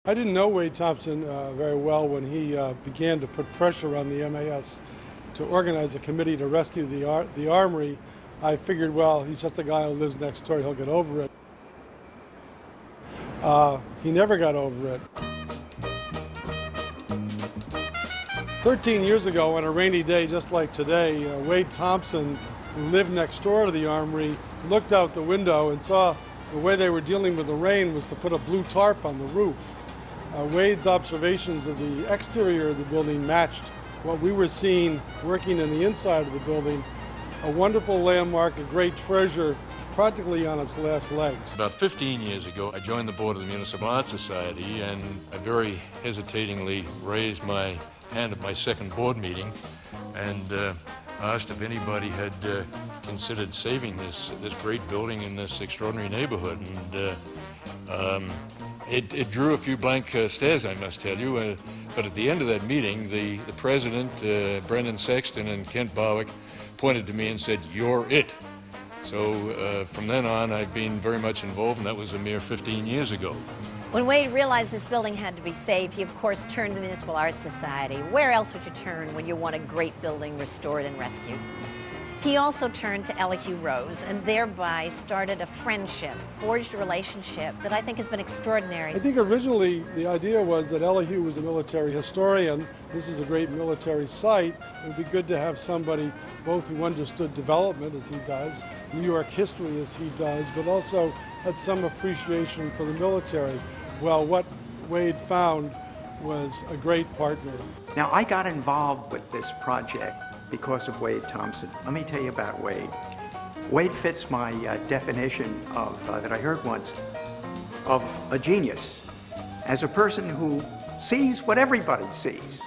I didn't know Wade Thompson very well when he began to put pressure on the MAS to organize a committee to rescue the Armory. I figured, well, he's just a guy who lives next door, he'll get over it. He never got over it. 13 years ago, on a rainy day just like today, Wade Thompson, who lived next door to the Armory, looked out the window and saw the way they were dealing with the rain was to put a blue tarp on the roof. Wade's observations of the exterior of the building matched what we were seeing working in the inside of the building. A wonderful landmark, a great treasure, practically on its last legs. About 15 years ago, I joined the board of the Municipal Art Society, and I very hesitatingly raised my hand at my second board meeting and asked if anybody had considered saving this great building in this extraordinary neighborhood. And it drew a few blank stares, I must tell you. But at the end of that meeting, the president, Brendan Sexton, and Kent Bowick pointed to me and said, "You're it." So from then on, I've been very much involved, and that was a mere 15 years ago. When Wade realized this building had to be saved, he of course turned to the Municipal Art Society. Where else would you turn when you want a great building restored and rescued? He also turned to Elihu Rose and thereby started a friendship, forged a relationship that I think has been extraordinary. I think originally the idea was that Elihu was a military historian. This is a great military site. It would be good to have somebody both who understood development as he does, New York history as he does, but also had some appreciation for the military. Well, what Wade found was a great partner. Now, I got involved with this project because of Wade Thompson. Let me tell you about Wade. Wade fits my definition of, that I heard once, of a genius. As a person who sees what everybody sees,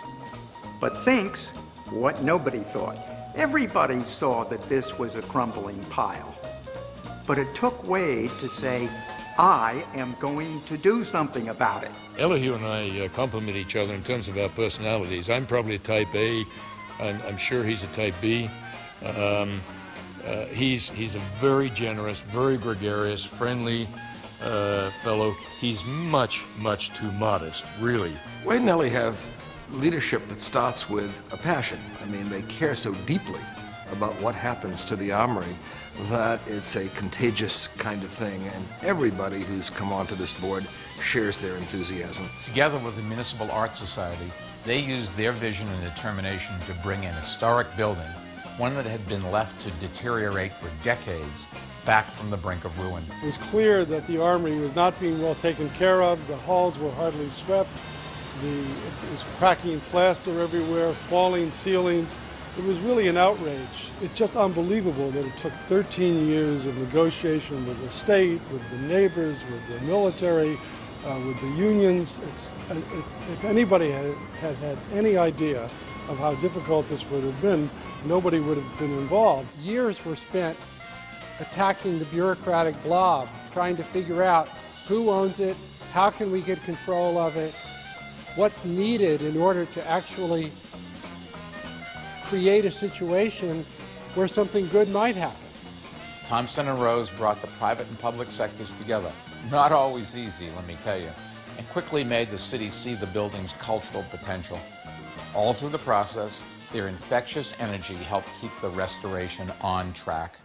but thinks what nobody thought. Everybody saw that this was a crumbling pile. But it took Wade to say, I am going to do something about it. Elihu and I complement each other in terms of our personalities. I'm probably a type A. I'm sure he's a type B. He's a very generous, very gregarious, friendly fellow. He's much, much too modest, really. Wade and Ellie have leadership that starts with a passion. I mean, they care so deeply about what happens to the Armory that it's a contagious kind of thing, and everybody who's come onto this board shares their enthusiasm. Together with the Municipal Art Society, they used their vision and determination to bring an historic building, one that had been left to deteriorate for decades, back from the brink of ruin. It was clear that the Armory was not being well taken care of. The halls were hardly swept. It was cracking plaster everywhere, falling ceilings. It was really an outrage. It's just unbelievable that it took 13 years of negotiation with the state, with the neighbors, with the military, with the unions. If anybody had any idea of how difficult this would have been, nobody would have been involved. Years were spent attacking the bureaucratic blob, trying to figure out who owns it, how can we get control of it, what's needed in order to actually create a situation where something good might happen. Thompson and Rose brought the private and public sectors together. Not always easy, let me tell you, and quickly made the city see the building's cultural potential. All through the process, their infectious energy helped keep the restoration on track.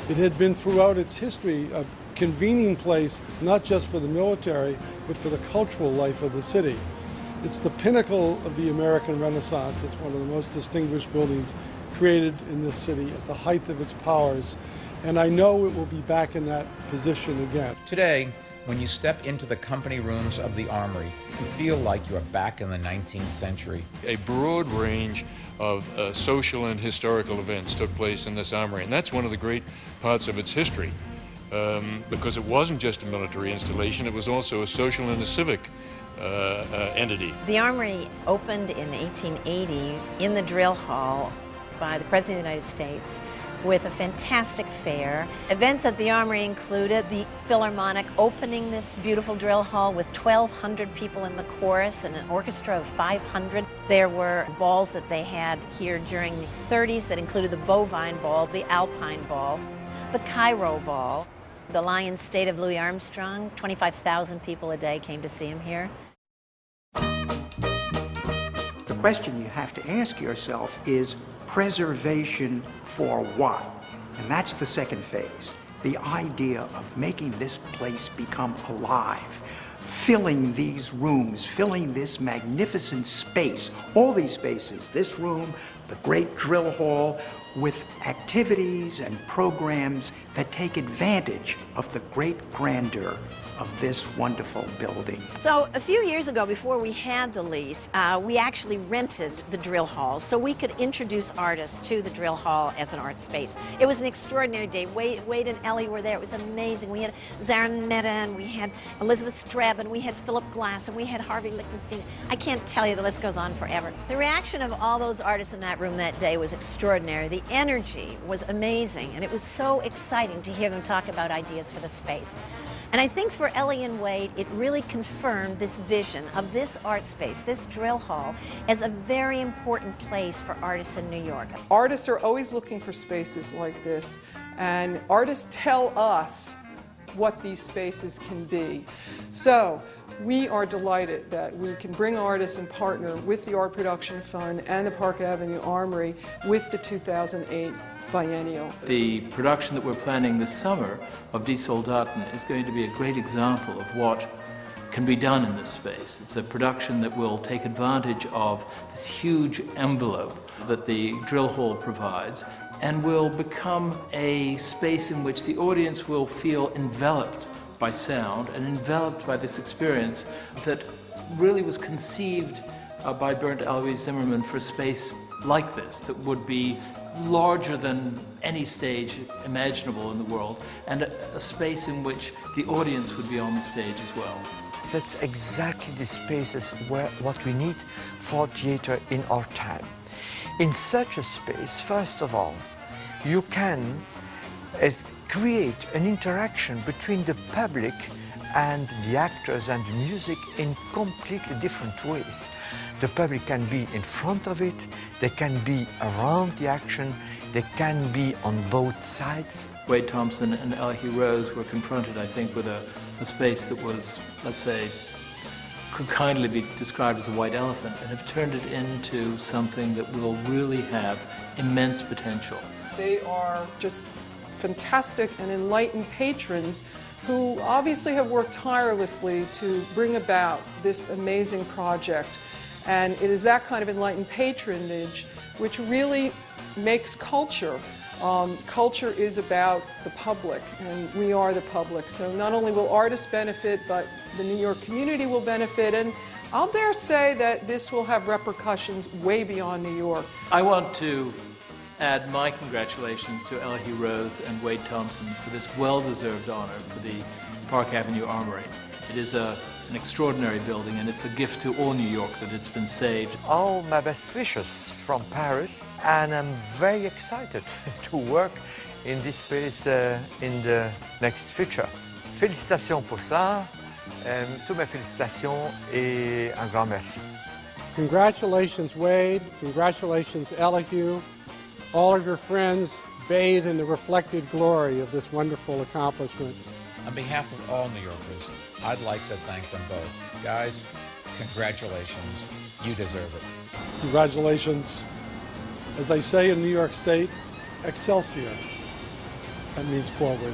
It had been throughout its history a convening place, not just for the military, but for the cultural life of the city. It's the pinnacle of the American Renaissance. It's one of the most distinguished buildings created in this city at the height of its powers. And I know it will be back in that position again. Today, when you step into the company rooms of the Armory, you feel like you're back in the 19th century. A broad range of social and historical events took place in this Armory, and that's one of the great parts of its history, because it wasn't just a military installation, it was also a social and a civic entity. The Armory opened in 1880 in the drill hall by the President of the United States with a fantastic fair. Events at the Armory included the Philharmonic opening this beautiful drill hall with 1,200 people in the chorus and an orchestra of 500. There were balls that they had here during the 30s that included the Bovine Ball, the Alpine Ball, the Cairo Ball. The Lion State of Louis Armstrong, 25,000 people a day came to see him here. The question you have to ask yourself is preservation for what? And that's the second phase. The idea of making this place become alive, filling these rooms, filling this magnificent space, all these spaces, this room, the great drill hall, with activities and programs that take advantage of the great grandeur of this wonderful building. So a few years ago, before we had the lease, we actually rented the drill hall so we could introduce artists to the drill hall as an art space. It was an extraordinary day. Wade and Ellie were there. It was amazing. We had Zarin Mehta, and we had Elizabeth Streb, and we had Philip Glass, and we had Harvey Lichtenstein. I can't tell you, the list goes on forever. The reaction of all those artists in that room that day was extraordinary. The energy was amazing, and it was so exciting to hear them talk about ideas for the space. And I think for Ellie and Wade, it really confirmed this vision of this art space, this drill hall, as a very important place for artists in New York. Artists are always looking for spaces like this, and artists tell us what these spaces can be. So we are delighted that we can bring artists and partner with the Art Production Fund and the Park Avenue Armory with the 2008 biennial. The production that we're planning this summer of Die Soldaten is going to be a great example of what can be done in this space. It's a production that will take advantage of this huge envelope that the drill hall provides and will become a space in which the audience will feel enveloped by sound and enveloped by this experience that really was conceived by Bernd Alois Zimmermann for a space like this that would be larger than any stage imaginable in the world, and a space in which the audience would be on the stage as well. That's exactly the spaces what we need for theater in our time. In such a space, first of all, you can create an interaction between the public and the actors and the music in completely different ways. The public can be in front of it, they can be around the action, they can be on both sides. Wade Thompson and Elihu Rose were confronted, I think, with a space that was, let's say, could kindly be described as a white elephant, and have turned it into something that will really have immense potential. They are just fantastic and enlightened patrons who obviously have worked tirelessly to bring about this amazing project. And it is that kind of enlightened patronage which really makes culture. Culture is about the public, and we are the public. So not only will artists benefit, but the New York community will benefit, and I'll dare say that this will have repercussions way beyond New York. I want to add my congratulations to Elihu Rose and Wade Thompson for this well-deserved honor for the Park Avenue Armory. It is an extraordinary building, and it's a gift to all New York that it's been saved. All my best wishes from Paris, and I'm very excited to work in this space in the next future. Félicitations pour ça, toutes mes félicitations et un grand merci. Congratulations, Wade. Congratulations, Elihu. All of your friends bathe in the reflected glory of this wonderful accomplishment. On behalf of all New Yorkers, I'd like to thank them both. Guys, congratulations. You deserve it. Congratulations. As they say in New York State, Excelsior. That means forward.